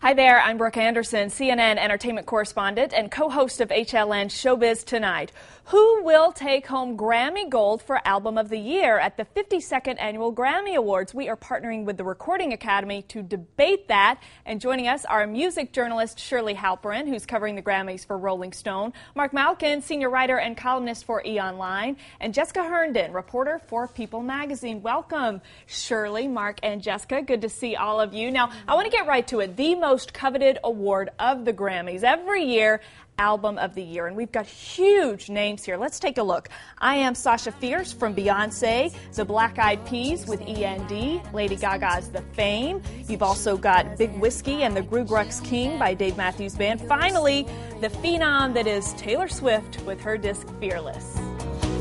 Hi there, I'm Brooke Anderson, CNN entertainment correspondent and co-host of HLN Showbiz Tonight. Who will take home Grammy Gold for Album of the Year at the 52nd Annual Grammy Awards? We are partnering with the Recording Academy to debate that. And joining us are music journalist Shirley Halperin, who's covering the Grammys for Rolling Stone, Mark Malkin, senior writer and columnist for E! Online, and Jessica Herndon, reporter for People Magazine. Welcome, Shirley, Mark, and Jessica. Good to see all of you. Now, I want to get right to it. The most coveted award of the Grammys every year, Album of the Year. And we've got huge names here. Let's take a look. I Am Sasha Fierce from Beyonce, the Black Eyed Peas with E&D, Lady Gaga's The Fame. You've also got Big Whiskey and the Grugrux King by Dave Matthews Band. Finally, the phenom that is Taylor Swift with her disc Fearless.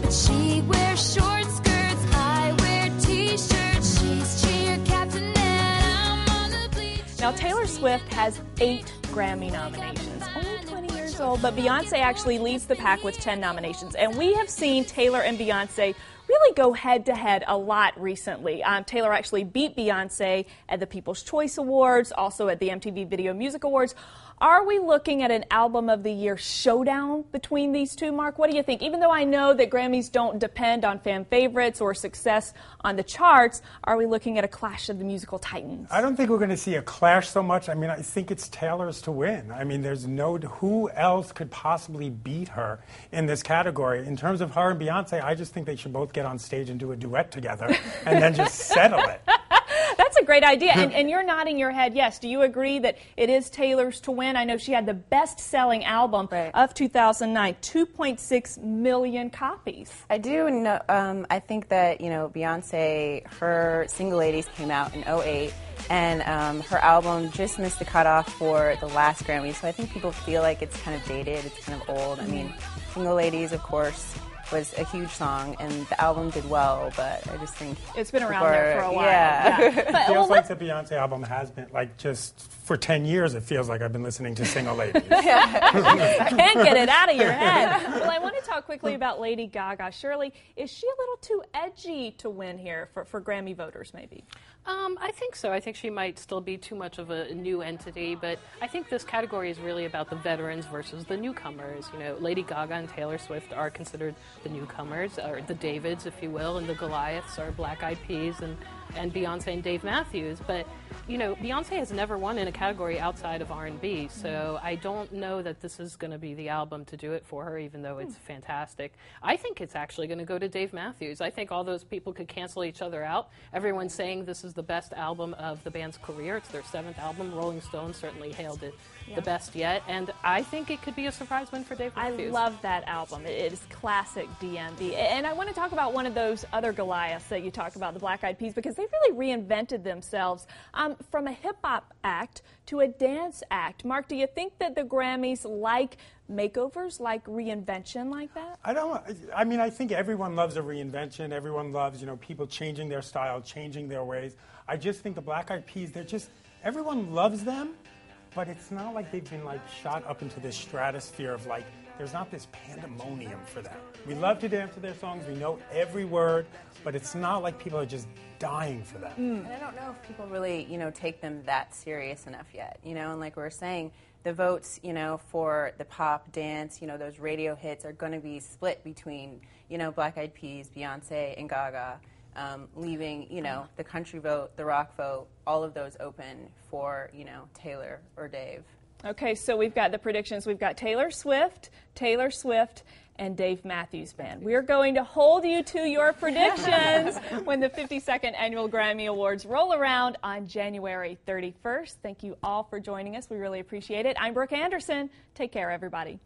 But she wears short skirts, I wear t-shirts, she's cheer captain and I'm on the bleachers. Now, Taylor Swift has 8 Grammy nominations. Only 20 years old, but Beyonce actually leads the pack with 10 nominations. And we have seen Taylor and Beyonce really go head-to-head a lot recently. Taylor actually beat Beyonce at the People's Choice Awards, also at the MTV Video Music Awards. Are we looking at an Album of the Year showdown between these two, Mark? What do you think? Even though I know that Grammys don't depend on fan favorites or success on the charts, are we looking at a clash of the musical titans? I don't think we're going to see a clash so much. I mean, I think it's Taylor's to win. I mean, there's who else could possibly beat her in this category? In terms of her and Beyonce, I just think they should both get on stage and do a duet together and then just settle it. That's a great idea. And you're nodding your head yes. Do you agree that it is Taylor's to win? I know she had the best-selling album of 2009, 2.6 million copies. I do know, I think that, you know, Beyonce, her Single Ladies came out in 2008, and her album just missed the cutoff for the last Grammy, so I think people feel like it's kind of dated, it's kind of old. I mean, Single Ladies, of course, was a huge song, and the album did well, but I just think it's been around there for a while. Yeah. But, it feels like the Beyonce album has been, like, just for 10 years, it feels like I've been listening to Single Ladies. I can't get it out of your head. Well, I want to talk quickly about Lady Gaga. Shirley, is she a little too edgy to win here for Grammy voters, maybe? I think so. I think she might still be too much of a new entity, but I think this category is really about the veterans versus the newcomers. You know, Lady Gaga and Taylor Swift are considered the newcomers, or the Davids, if you will, and the Goliaths are Black Eyed Peas and Beyonce and Dave Matthews. But, you know, Beyonce has never won in a category outside of R&B, so I don't know that this is going to be the album to do it for her, even though it's fantastic. I think it's actually going to go to Dave Matthews. I think all those people could cancel each other out. Everyone's saying this is the best album of the band's career. It's their 7th album. Rolling Stone certainly hailed it the best yet, and I think it could be a surprise win for Dave Matthews. I love that album. It is classic DMB. And I want to talk about one of those other Goliaths that you talk about, the Black Eyed Peas, because they really reinvented themselves from a hip-hop act to a dance act. Mark, do you think that the Grammys like makeovers, like reinvention like that? I mean, I think everyone loves a reinvention. Everyone loves, you know, people changing their style, changing their ways. I just think the Black Eyed Peas, everyone loves them, but it's not like they've been, like, shot up into this stratosphere of, like, there's not this pandemonium for them. We love to dance to their songs. We know every word, but it's not like people are just dying for them. And I don't know if people really, you know, take them that serious enough yet, you know, and like we were saying, the votes, you know, for the pop, dance, you know, those radio hits are going to be split between, you know, Black Eyed Peas, Beyonce, and Gaga, leaving, you know, the country vote, the rock vote, all of those open for, you know, Taylor or Dave. Okay, so we've got the predictions. We've got Taylor Swift, and Dave Matthews Band. We're going to hold you to your predictions when the 52nd Annual Grammy Awards roll around on January 31st. Thank you all for joining us. We really appreciate it. I'm Brooke Anderson. Take care, everybody.